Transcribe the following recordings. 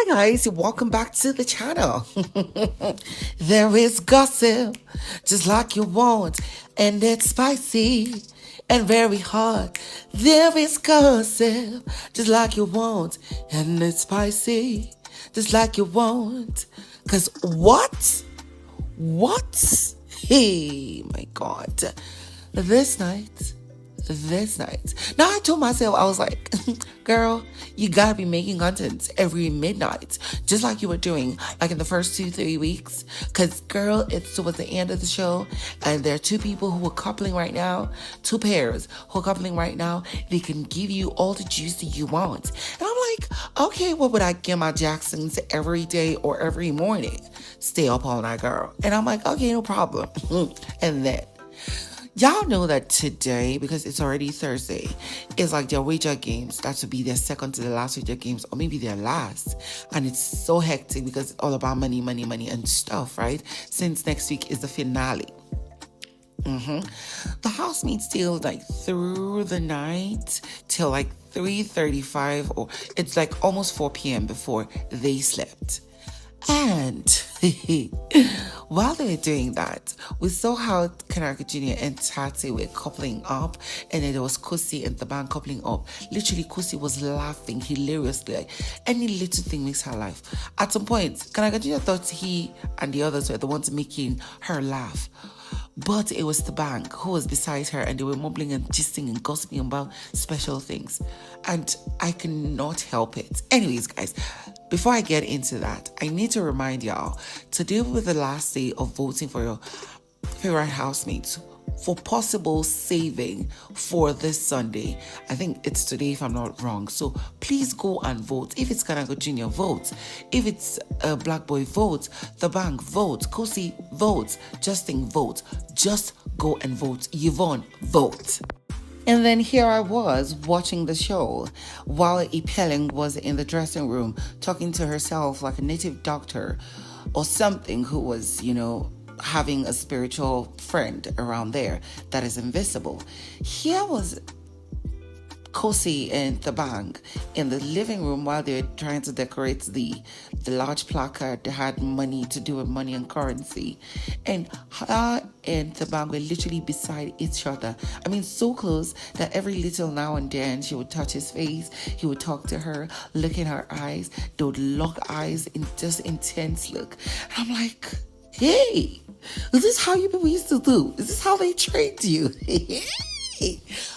guys, welcome back to the channel. There is gossip, just like you want, and it's spicy and very hot. There is gossip, just like you want, and it's spicy, just like you want. Cause what? What? Hey, my God. This night. Now I told myself, I was like, girl, you gotta be making content every midnight, just like you were doing like in the first 2-3 weeks. Cause girl, it's towards the end of the show, and there are two people who are coupling right now, two pairs who are coupling right now. They can give you all the juice that you want. And I'm like, okay, what would I give my Jacksons every day or every morning? Stay up all night, girl. And I'm like, okay, no problem. And then y'all know that today, because it's already Thursday, is like their wager games. That would be their second to the last wager games, or maybe their last. And it's so hectic because it's all about money, and stuff, right? Since next week is the finale. The housemates till like through the night till like 3:35, or it's like almost 4 p.m. before they slept. And while they were doing that, we saw how Kanaga Jr. and Tsatsi were coupling up, and then there was Khosi and Thabang coupling up. Literally, Khosi was laughing hilariously. Like, any little thing makes her laugh. At some point, Kanaga Jr. thought he and the others were the ones making her laugh. But it was Tabang who was beside her, and they were mumbling and gisting and gossiping about special things. And I cannot help it. Anyways, guys, before I get into that, I need to remind y'all, today will be the last day of voting for your favorite housemates for possible saving for this Sunday. I think it's today if I'm not wrong. So please go and vote. If it's Kanaga Jr., vote. If it's Black Boy, vote. The Bank, vote. Khosi, vote. Justin, vote. Just go and vote. Yvonne, vote. And then here I was watching the show while ipeleng was in the dressing room talking to herself like a native doctor or something who was, having a spiritual friend around there that is invisible. Here was Khosi and Thabang in the living room while they were trying to decorate the large placard that had money to do with money and currency. And her and Thabang were literally beside each other. I mean, so close that every little now and then she would touch his face, he would talk to her, look in her eyes, they would lock eyes in just intense look. And I'm like, hey, is this how you people used to do? Is this how they trained you?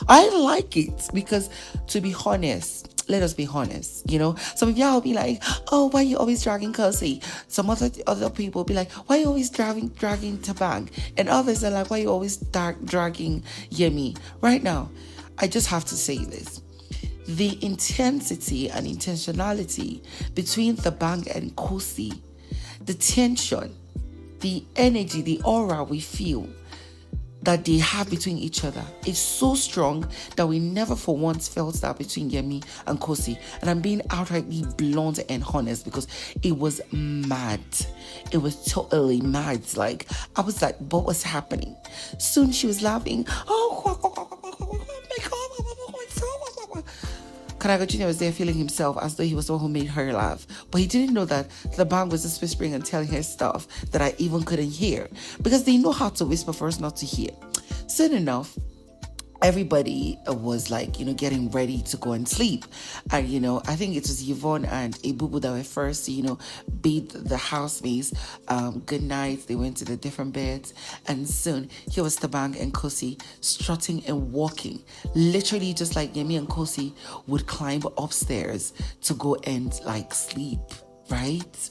I like it because, to be honest, let us be honest, some of y'all be like, oh, why you always dragging Khosi? Some other people be like, why you always dragging Tabang? And others are like, why you always dragging Yemi? Right now, I just have to say this. The intensity and intentionality between Tabang and Cosi, the tension, the energy, the aura we feel that they have between each other is so strong that we never for once felt that between Yemi and Khosi. And I'm being outrightly blunt and honest because it was mad. It was totally mad. Like, I was like, what was happening? Soon she was laughing. Kanaga Jr. was there feeling himself as though he was the one who made her laugh. But he didn't know that the band was just whispering and telling her stuff that I even couldn't hear. Because they know how to whisper for us not to hear. Soon enough, everybody was like, getting ready to go and sleep. And, I think it was Yvonne and ebubu that were first to, bid the housemates good night. They went to the different beds. And soon, here was Tabang and Cosi strutting and walking. Literally just like Yemi and Cosi would climb upstairs to go and, sleep, right?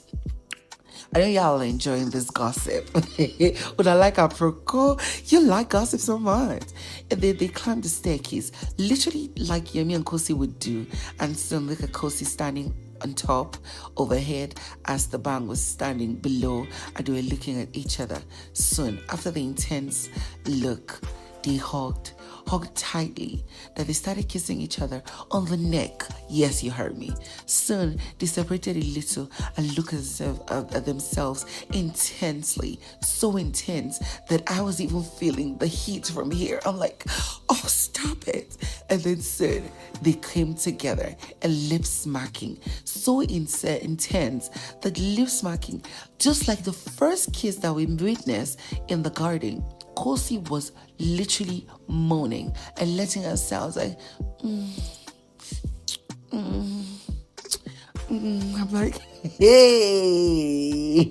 I know y'all are enjoying this gossip. But I like apropos. You like gossip so much. And they climbed the staircase, literally like Yemi and Khosi would do. And soon look at Khosi standing on top, overhead, as the band was standing below, and they were looking at each other. Soon, after the intense look, they hugged tightly, that they started kissing each other on the neck. Yes, you heard me. Soon, they separated a little and looked at themselves intensely, so intense that I was even feeling the heat from here. I'm like, oh, stop it. And then soon, they came together and lip smacking so so intense that lip smacking, just like the first kiss that we witnessed in the garden. Cosi was literally moaning and letting out sounds like, I'm like, hey.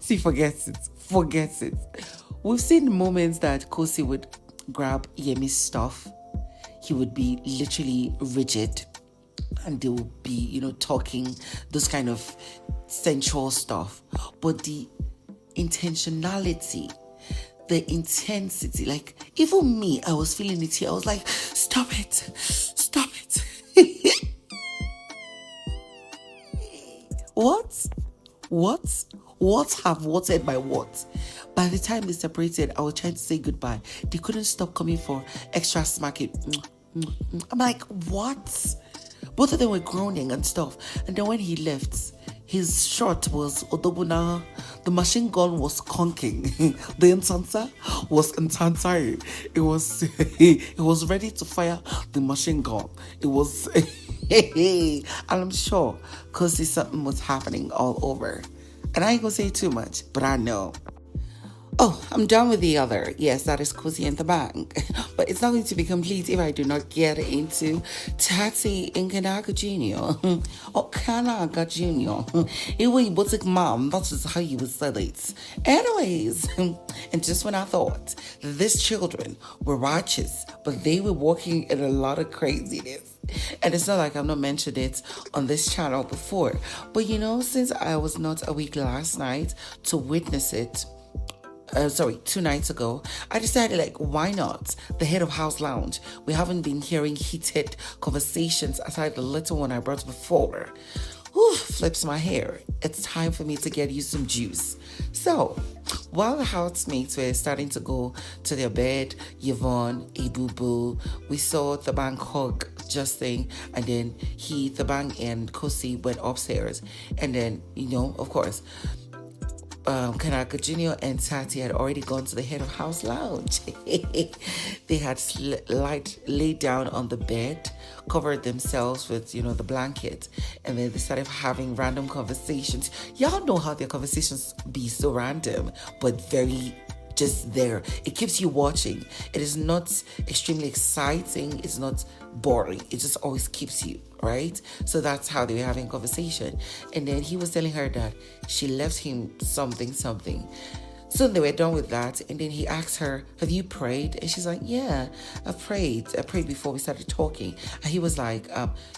See, forgets it. We've seen moments that Cosi would grab Yemi's stuff. He would be literally rigid and they would be, talking this kind of sensual stuff. But the intentionality, the intensity, like even me, I was feeling it here. I was like, stop it. What have watered my what? By the time they separated, I was trying to say goodbye. They couldn't stop coming for extra smacking. I'm like, what? Both of them were groaning and stuff. And then when he left, his shot was Odobuna. The machine gun was conking. The Ntansa was Ntansa. It was ready to fire the machine gun. It was, and I'm sure because something was happening all over. And I ain't gonna say too much, but I know. Oh, I'm done with the other. Yes, that is Khosi and Thabang. But it's not going to be complete if I do not get into Tsatsi Kanaga Jr. or Kanaga Jr. It was like mom, that's just how you would say it. Anyways, and just when I thought these children were righteous, but they were walking in a lot of craziness. And it's not like I've not mentioned it on this channel before. But since I was not awake last night to witness it, 2 nights ago, I decided, why not? The head of house lounge. We haven't been hearing heated conversations aside the little one I brought before. Whew, flips my hair. It's time for me to get you some juice. So, while the housemates were starting to go to their bed, Yvonne, ebubu, we saw Tabang hug Justin, and then Tabang and Cosi went upstairs. And then, of course, Kanaga Jr. and Tati had already gone to the head of house lounge. They had laid down on the bed, covered themselves with, the blanket, and then they started having random conversations. Y'all know how their conversations be so random, but very just there. It keeps you watching. It is not extremely exciting. It's not boring. It just always keeps you, right? So that's how they were having a conversation. And then he was telling her that she left him something. So they were done with that. And then he asked her, have you prayed? And she's like, yeah, I prayed. I prayed before we started talking. And he was like,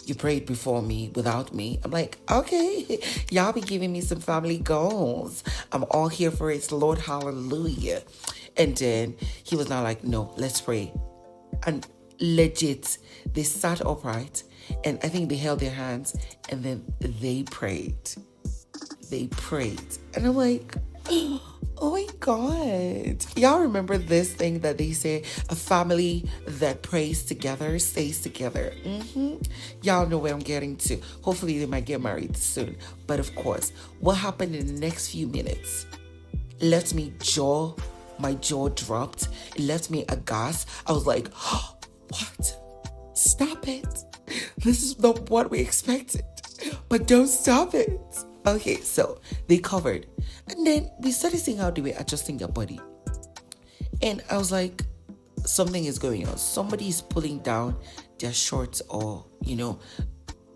you prayed before me, without me. I'm like, okay, y'all be giving me some family goals. I'm all here for it. Lord, hallelujah. And then he was now like, no, let's pray. And legit, they sat upright. And I think they held their hands. And then they prayed. And I'm like, oh my God. Y'all remember this thing that they say, a family that prays together stays together? Y'all know where I'm getting to. Hopefully they might get married soon. But of course, what happened in the next few minutes left me my jaw dropped. It left me aghast. I was like, oh, what? Stop it. This is not what we expected. But don't stop it. Okay, so they covered. And then we started seeing how they were adjusting their body. And I was like, something is going on. Somebody is pulling down their shorts or,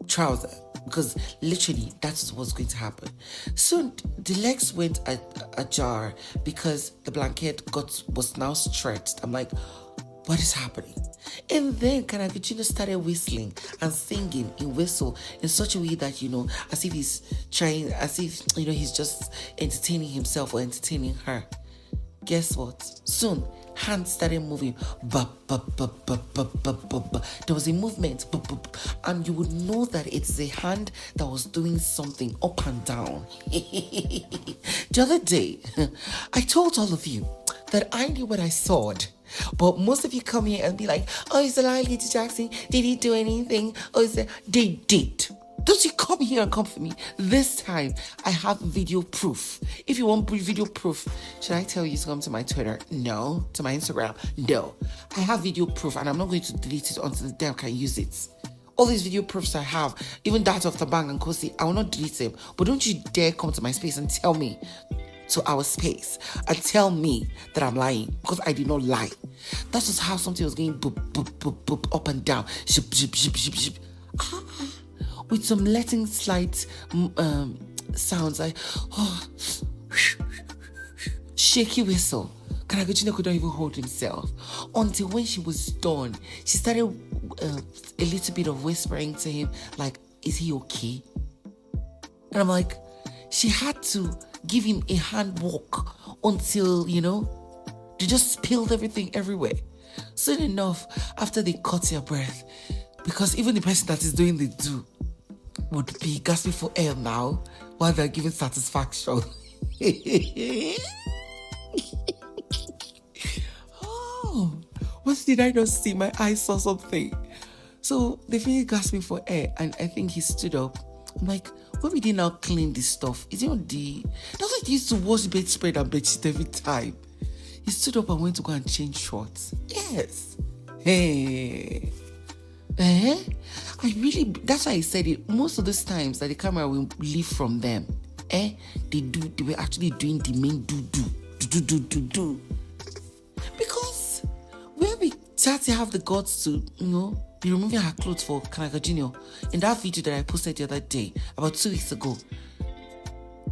trouser. Because literally, that's what's going to happen. Soon, the legs went ajar because the blanket was now stretched. I'm like, what is happening? And then Kanaga Jr. started whistling and singing in whistle in such a way that, as if he's trying, as if, he's just entertaining himself or entertaining her. Guess what? Soon, hands started moving. There was a movement. And you would know that it's a hand that was doing something up and down. The other day, I told all of you that I knew what I saw. But most of you come here and be like, oh, is Elijah Jackson? Did he do anything? Oh, they did. Don't you come here and come for me. This time, I have video proof. If you want video proof, should I tell you to come to my Twitter? No. To my Instagram? No. I have video proof and I'm not going to delete it until the day I can use it. All these video proofs I have, even that of Tabang and Cosi, I will not delete them. But don't you dare come to my space and tell me, to our space, and tell me that I'm lying, because I did not lie. That's just how something was going boop, boop, boop, boop, up and down, ship, ship, ship, ship, ship. With some letting slight sounds like, shaky whistle. Kanaga could not even hold himself. Until when she was done, she started a little bit of whispering to him, like, is he okay? And I'm like, she had to give him a hand walk until, they just spilled everything everywhere. Soon enough, after they caught their breath, because even the person that is doing the do would be gasping for air now while they're giving satisfaction. What did I not see? My eyes saw something. So they finished gasping for air, and I think he stood up. I'm like, when we did now clean this stuff, is it on the... That's like he used to wash bedspread and bedsheet every time. He stood up and went to go and change shorts. Yes. Hey. That's why I said it. Most of those times that the camera will leave from them, they were actually doing the main do. Because where we start to have the guts to, be removing her clothes for Kanaga Jr. In that video that I posted the other day, about 2 weeks ago,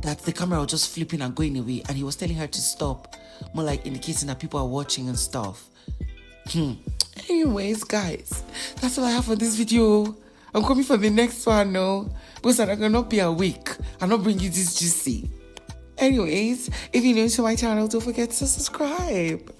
that the camera was just flipping and going away, and he was telling her to stop, more like indicating that people are watching and stuff. Anyways, guys, that's all I have for this video. I'm coming for the next one, no? Because I'm gonna be a week. I'm not bringing you this juicy. Anyways, if you're new to my channel, don't forget to subscribe.